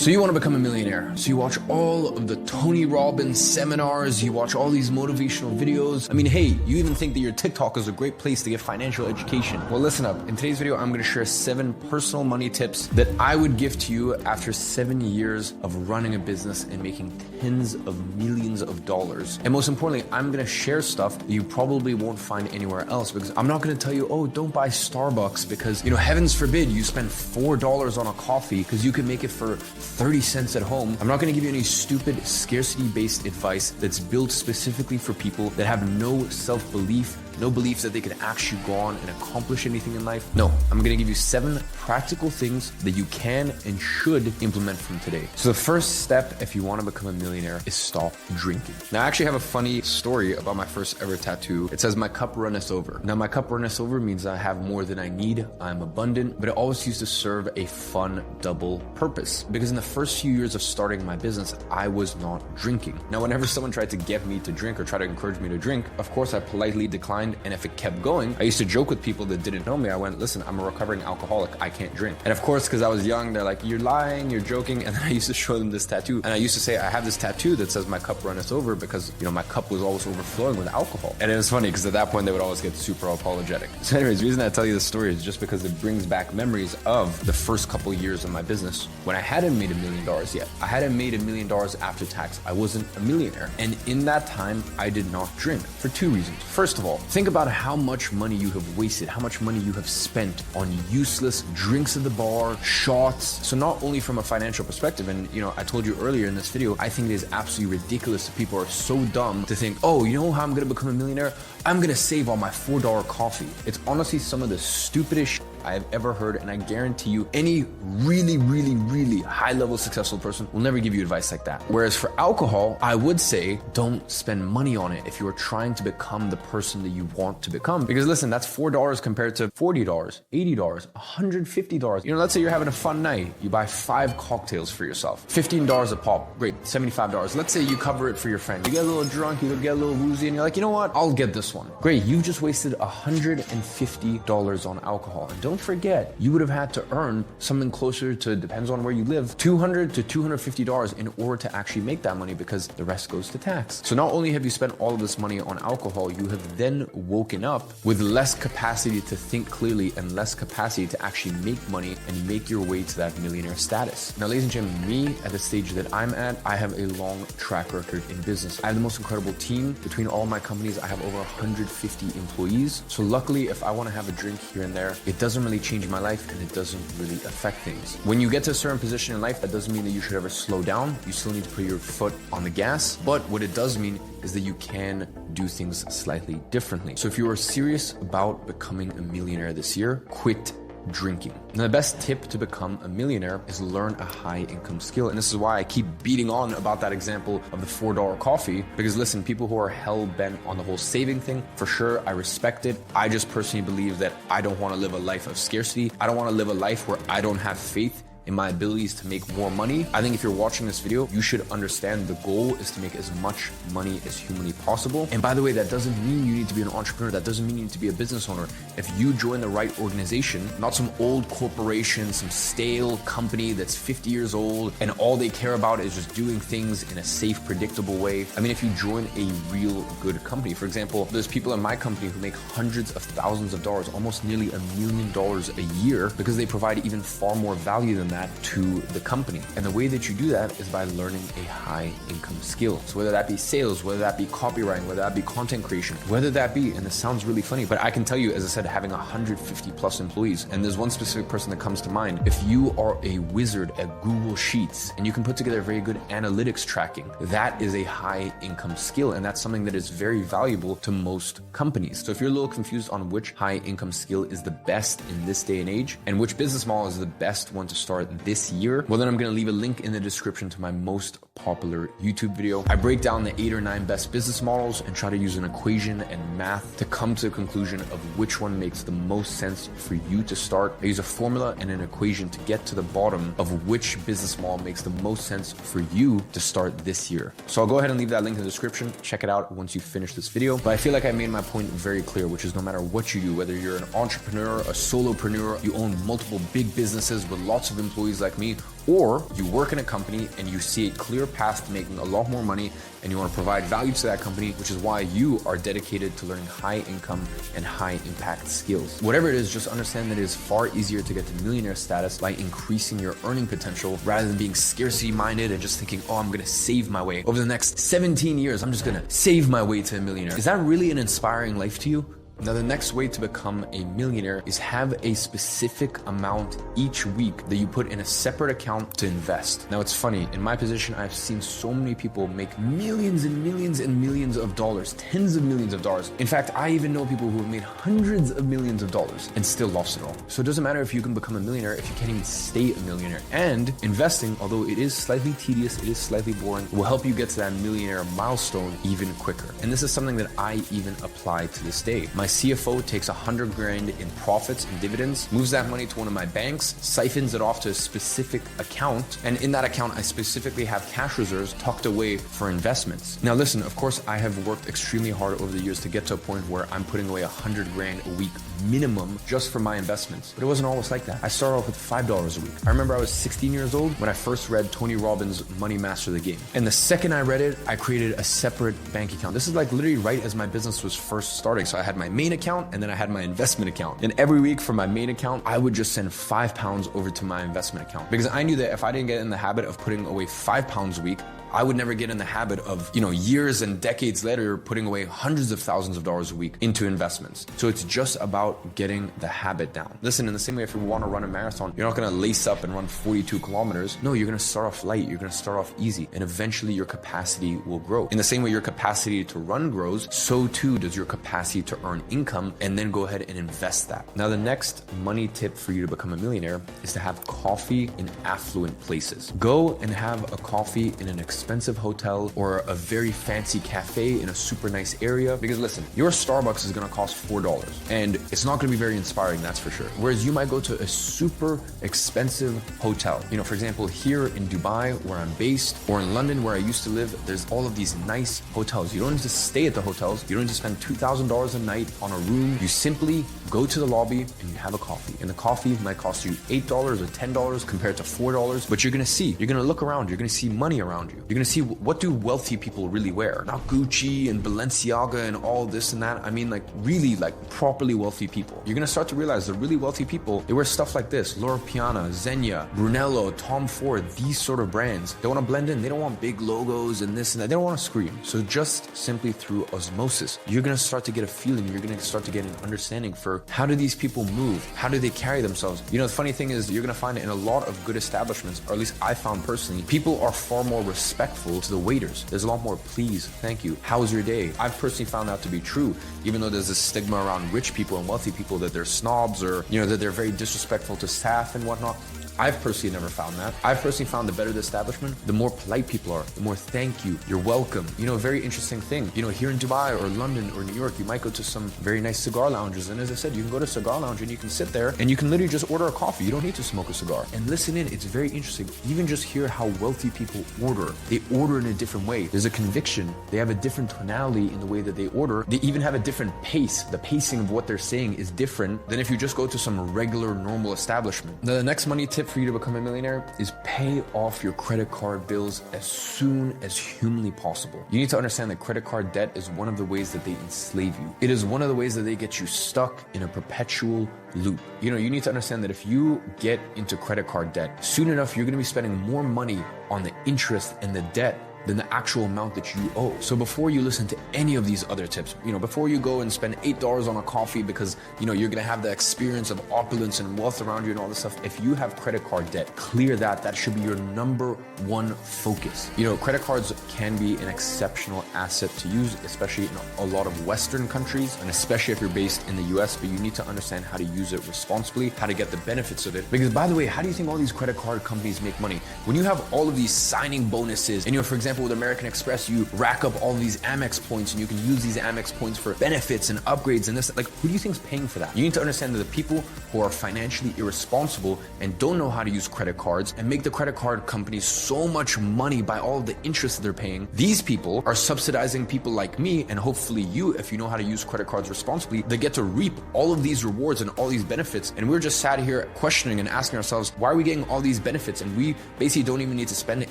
So you want to become a millionaire. So you watch all of the Tony Robbins seminars, you watch all these motivational videos. I mean, hey, you even think that your TikTok is a great place to get financial education. Well, listen up. In today's video, I'm going to share 7 personal money tips that I would give to you after 7 years of running a business and making tens of millions of dollars. And most importantly, I'm going to share stuff that you probably won't find anywhere else, because I'm not going to tell you, oh, don't buy Starbucks because, heavens forbid you spend $4 on a coffee because you can make it for 30 cents at home. I'm not going to give you any stupid scarcity-based advice that's built specifically for people that have no self-belief, no belief that they can actually go on and accomplish anything in life. No, I'm going to give you 7 practical things that you can and should implement from today. So the first step, if you want to become a millionaire, is stop drinking. Now, I actually have a funny story about my first ever tattoo. It says, "My cup runneth over." Now, my cup runneth over means I have more than I need. I'm abundant, but it always used to serve a fun double purpose, because in the first few years of starting my business, I was not drinking. Now, whenever someone tried to get me to drink or try to encourage me to drink, of course, I politely declined. And if it kept going, I used to joke with people that didn't know me. I went, "Listen, I'm a recovering alcoholic. I can't drink." And of course, because I was young, they're like, "You're lying, you're joking." And then I used to show them this tattoo. And I used to say, I have this tattoo that says, "My cup runneth over," because, my cup was always overflowing with alcohol. And it was funny because at that point, they would always get super apologetic. So anyways, the reason I tell you this story is just because it brings back memories of the first couple years of my business when I hadn't made $1 million yet. I hadn't made $1 million after tax. I wasn't a millionaire. And in that time, I did not drink for 2 reasons. First of all, think about how much money you have wasted, how much money you have spent on useless drinks at the bar, shots. So not only from a financial perspective, and I told you earlier in this video, I think it is absolutely ridiculous that people are so dumb to think, oh, you know how I'm gonna become a millionaire? I'm gonna save on my $4 coffee. It's honestly some of the stupidest shit I have ever heard, and I guarantee you any really, really, really high-level successful person will never give you advice like that. Whereas for alcohol, I would say don't spend money on it if you are trying to become the person that you want to become. Because listen, that's $4 compared to $40, $80, $150. Let's say you're having a fun night. You buy 5 cocktails for yourself. $15 a pop. Great. $75. Let's say you cover it for your friend. You get a little drunk, you get a little woozy, and you're like, you know what? I'll get this one. Great. You've just wasted $150 on alcohol. And don't forget, you would have had to earn something closer to, depends on where you live, $200 to $250 in order to actually make that money, because the rest goes to tax. So not only have you spent all of this money on alcohol, you have then woken up with less capacity to think clearly and less capacity to actually make money and make your way to that millionaire status. Now, ladies and gentlemen, me at the stage that I'm at, I have a long track record in business. I have the most incredible team. Between all my companies, I have over 150 employees. So luckily, if I want to have a drink here and there, it doesn't really change my life, and it doesn't really affect things. When you get to a certain position in life, that doesn't mean that you should ever slow down. You still need to put your foot on the gas. But what it does mean is that you can do things slightly differently. So if you are serious about becoming a millionaire this year, quit drinking. Now, the best tip to become a millionaire is learn a high income skill. And this is why I keep beating on about that example of the $4 coffee, because listen, people who are hell bent on the whole saving thing, for sure, I respect it. I just personally believe that I don't want to live a life of scarcity. I don't want to live a life where I don't have faith in my abilities to make more money. I think if you're watching this video, you should understand the goal is to make as much money as humanly possible. And by the way, that doesn't mean you need to be an entrepreneur. That doesn't mean you need to be a business owner. If you join the right organization, not some old corporation, some stale company that's 50 years old, and all they care about is just doing things in a safe, predictable way. I mean, if you join a real good company, for example, there's people in my company who make hundreds of thousands of dollars, almost nearly $1 million a year, because they provide even far more value than that to the company. And the way that you do that is by learning a high income skill. So whether that be sales, whether that be copywriting, whether that be content creation, whether that be, and this sounds really funny, but I can tell you, as I said, having 150 plus employees, and there's one specific person that comes to mind. If you are a wizard at Google Sheets and you can put together very good analytics tracking, that is a high income skill. And that's something that is very valuable to most companies. So if you're a little confused on which high income skill is the best in this day and age, and which business model is the best one to start this year, well, then I'm going to leave a link in the description to my most popular YouTube video. I break down the 8 or 9 best business models and try to use an equation and math to come to a conclusion of which one makes the most sense for you to start. I use a formula and an equation to get to the bottom of which business model makes the most sense for you to start this year. So I'll go ahead and leave that link in the description. Check it out once you finish this video. But I feel like I made my point very clear, which is no matter what you do, whether you're an entrepreneur, a solopreneur, you own multiple big businesses with lots of employees like me, Or you work in a company and you see a clear path to making a lot more money and you want to provide value to that company, which is why you are dedicated to learning high income and high impact skills. Whatever it is, just understand that it is far easier to get to millionaire status by increasing your earning potential rather than being scarcity minded and just thinking, oh, I'm going to save my way. Over the next 17 years, I'm just going to save my way to a millionaire. Is that really an inspiring life to you? Now, the next way to become a millionaire is have a specific amount each week that you put in a separate account to invest. Now, it's funny, in my position, I've seen so many people make millions and millions and millions of dollars, tens of millions of dollars. In fact, I even know people who have made hundreds of millions of dollars and still lost it all. So it doesn't matter if you can become a millionaire if you can't even stay a millionaire. And investing, although it is slightly tedious, it is slightly boring, will help you get to that millionaire milestone even quicker. And this is something that I even apply to this day. My CFO takes 100 grand in profits and dividends, moves that money to one of my banks, siphons it off to a specific account, and in that account, I specifically have cash reserves tucked away for investments. Now listen, of course, I have worked extremely hard over the years to get to a point where I'm putting away 100 grand a week minimum just for my investments. But it wasn't always like that. I started off with $5 a week. I remember I was 16 years old when I first read Tony Robbins' Money Master the Game. And the second I read it, I created a separate bank account. This is like literally right as my business was first starting. So I had my main account and then I had my investment account. And every week from my main account, I would just send £5 over to my investment account because I knew that if I didn't get in the habit of putting away £5 a week, I would never get in the habit of, years and decades later, putting away hundreds of thousands of dollars a week into investments. So it's just about getting the habit down. Listen, in the same way, if you want to run a marathon, you're not going to lace up and run 42 kilometers. No, you're going to start off light. You're going to start off easy. And eventually your capacity will grow. In the same way your capacity to run grows, so too does your capacity to earn income and then go ahead and invest that. Now, the next money tip for you to become a millionaire is to have coffee in affluent places. Go and have a coffee in an expensive hotel or a very fancy cafe in a super nice area, because listen, your Starbucks is going to cost $4 and it's not going to be very inspiring, that's for sure. Whereas you might go to a super expensive hotel. For example, here in Dubai where I'm based, or in London where I used to live, there's all of these nice hotels. You don't need to stay at the hotels. You don't need to spend $2,000 a night on a room. You simply go to the lobby and you have a coffee. And the coffee might cost you $8 or $10 compared to $4, but you're going to look around, you're going to see money around you. You're going to see what do wealthy people really wear? Not Gucci and Balenciaga and all this and that. I mean, really properly wealthy people. You're going to start to realize the really wealthy people, they wear stuff like this: Loro Piana, Zegna, Brunello, Tom Ford, these sort of brands. They want to blend in. They don't want big logos and this and that. They don't want to scream. So just simply through osmosis, you're going to start to get a feeling. You're going to start to get an understanding for how do these people move? How do they carry themselves? The funny thing is you're going to find it in a lot of good establishments, or at least I found personally, people are far more respectful to the waiters. There's a lot more please, thank you, how's your day? I've personally found that to be true, even though there's a stigma around rich people and wealthy people that they're snobs or, that they're very disrespectful to staff and whatnot. I've personally never found that. I've personally found the better the establishment, the more polite people are, the more thank you, you're welcome. A very interesting thing. Here in Dubai or London or New York, you might go to some very nice cigar lounges. And as I said, you can go to a cigar lounge and you can sit there and you can literally just order a coffee. You don't need to smoke a cigar. And listen in, it's very interesting. Even just hear how wealthy people order. They order in a different way. There's a conviction. They have a different tonality in the way that they order. They even have a different pace. The pacing of what they're saying is different than if you just go to some regular, normal establishment. Now, the next money tip for you to become a millionaire is pay off your credit card bills as soon as humanly possible. You need to understand that credit card debt is one of the ways that they enslave you. It is one of the ways that they get you stuck in a perpetual loop. You need to understand that if you get into credit card debt, soon enough, you're going to be spending more money on the interest and the debt than the actual amount that you owe. So before you listen to any of these other tips, before you go and spend $8 on a coffee because, you're gonna have the experience of opulence and wealth around you and all this stuff, if you have credit card debt, clear that. That should be your number one focus. Credit cards can be an exceptional asset to use, especially in a lot of Western countries, and especially if you're based in the US, but you need to understand how to use it responsibly, how to get the benefits of it. Because by the way, how do you think all these credit card companies make money? When you have all of these signing bonuses and, for example, example, with American Express, you rack up all these Amex points and you can use these Amex points for benefits and upgrades and this. Like, who do you think is paying for that? You need to understand that the people who are financially irresponsible and don't know how to use credit cards and make the credit card companies so much money by all of the interest that they're paying, these people are subsidizing people like me and hopefully you, if you know how to use credit cards responsibly, they get to reap all of these rewards and all these benefits. And we're just sat here questioning and asking ourselves, why are we getting all these benefits and we basically don't even need to spend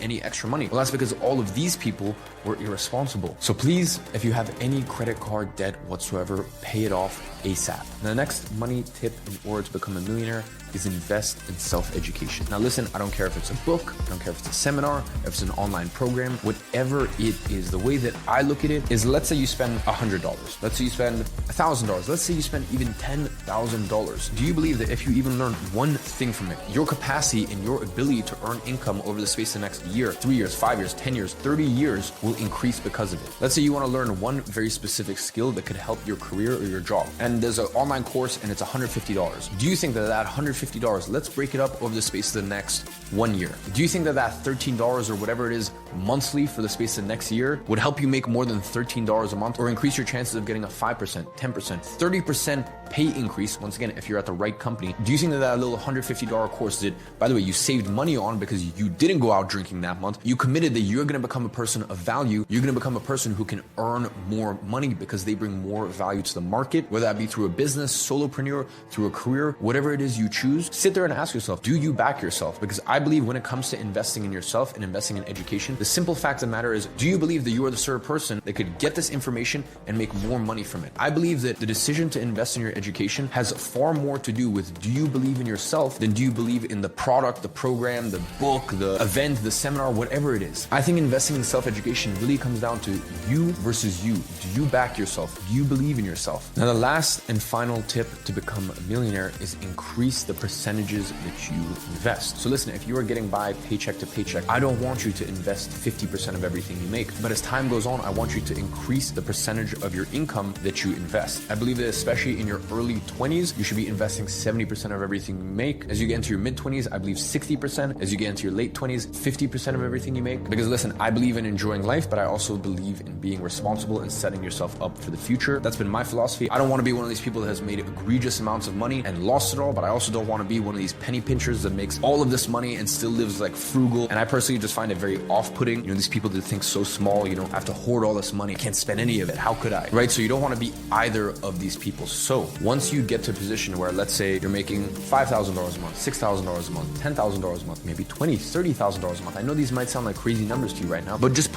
any extra money? Well, that's because all of these people were irresponsible. So please, if you have any credit card debt whatsoever, pay it off ASAP. Now, the next money tip in order to become a millionaire is invest in self-education. Now listen, I don't care if it's a book, I don't care if it's a seminar, if it's an online program, whatever it is, the way that I look at it is, let's say you spend $100, let's say you spend $1,000, let's say you spend even $10,000. Do you believe that if you even learn one thing from it, your capacity and your ability to earn income over the space of the next year, 3 years, 5 years, 10 years, 30 years will increase because of it? Let's say you want to learn one very specific skill that could help your career or your job, and there's an online course and it's $150. Do you think that $150, let's break it up over the space of the next 1 year. Do you think that $13 or whatever it is monthly for the space of the next year would help you make more than $13 a month or increase your chances of getting a 5%, 10%, 30% pay increase, once again, if you're at the right company? Do you think that little $150 course that, by the way, you saved money on because you didn't go out drinking that month, you committed that you're going to become a person of value, you're going to become a person who can earn more money because they bring more value to the market, whether that be through a business, solopreneur, through a career, whatever it is you choose? Sit there and ask yourself, do you back yourself? Because I believe when it comes to investing in yourself and investing in education, the simple fact of the matter is, do you believe that you are the sort of person that could get this information and make more money from it? I believe that the decision to invest in your education has far more to do with, do you believe in yourself than do you believe in the product, the program, the book, the event, the seminar, whatever it is. I think investing in self-education really comes down to you versus you. Do you back yourself? Do you believe in yourself? Now, the last and final tip to become a millionaire is increase the percentages that you invest. So listen, if you are getting by paycheck to paycheck, I don't want you to invest 50% of everything you make. But as time goes on, I want you to increase the percentage of your income that you invest. I believe that especially in your early 20s, you should be investing 70% of everything you make. As you get into your mid 20s, I believe 60%. As you get into your late 20s, 50% of everything you make. Because listen, I believe in enjoying life, but I also believe in being responsible and setting yourself up for the future. That's been my philosophy. I don't want to be one of these people that has made egregious amounts of money and lost it all, but I also don't want to be one of these penny pinchers that makes all of this money and still lives like frugal. And I personally just find it very off-putting. You know, these people that think so small, you know, I have to hoard all this money, I can't spend any of it, how could I? Right? So you don't want to be either of these people. So once you get to a position where, let's say you're making $5,000 a month, $6,000 a month, $10,000 a month, maybe $20,000, $30,000 a month. I know these might sound like crazy numbers to you right now, but just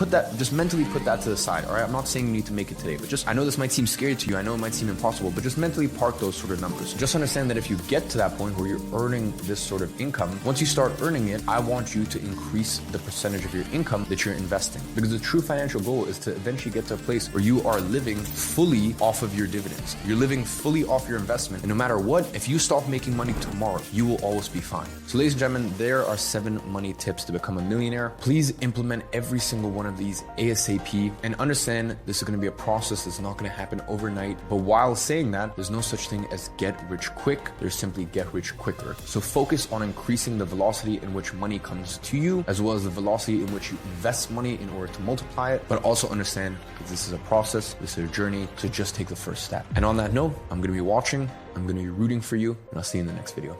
mentally put that to the side. All right. I'm not saying you need to make it today, but I know this might seem scary to you. I know it might seem impossible, but just mentally park those sort of numbers. Just understand that if you get to that point where you're earning this sort of income, once you start earning it, I want you to increase the percentage of your income that you're investing. Because the true financial goal is to eventually get to a place where you are living fully off of your dividends. You're living fully off your investment. And no matter what, if you stop making money tomorrow, you will always be fine. So ladies and gentlemen, there are 7 money tips to become a millionaire. Please implement every single one of these ASAP and understand this is going to be a process that's not going to happen overnight. But while saying that, there's no such thing as get rich quick. There's simply get rich quicker. So focus on increasing the velocity in which money comes to you, as well as the velocity in which you invest money in order to multiply it. But also understand that this is a process, this is a journey, so just take the first step. And on that note, I'm going to be watching, I'm going to be rooting for you, and I'll see you in the next video.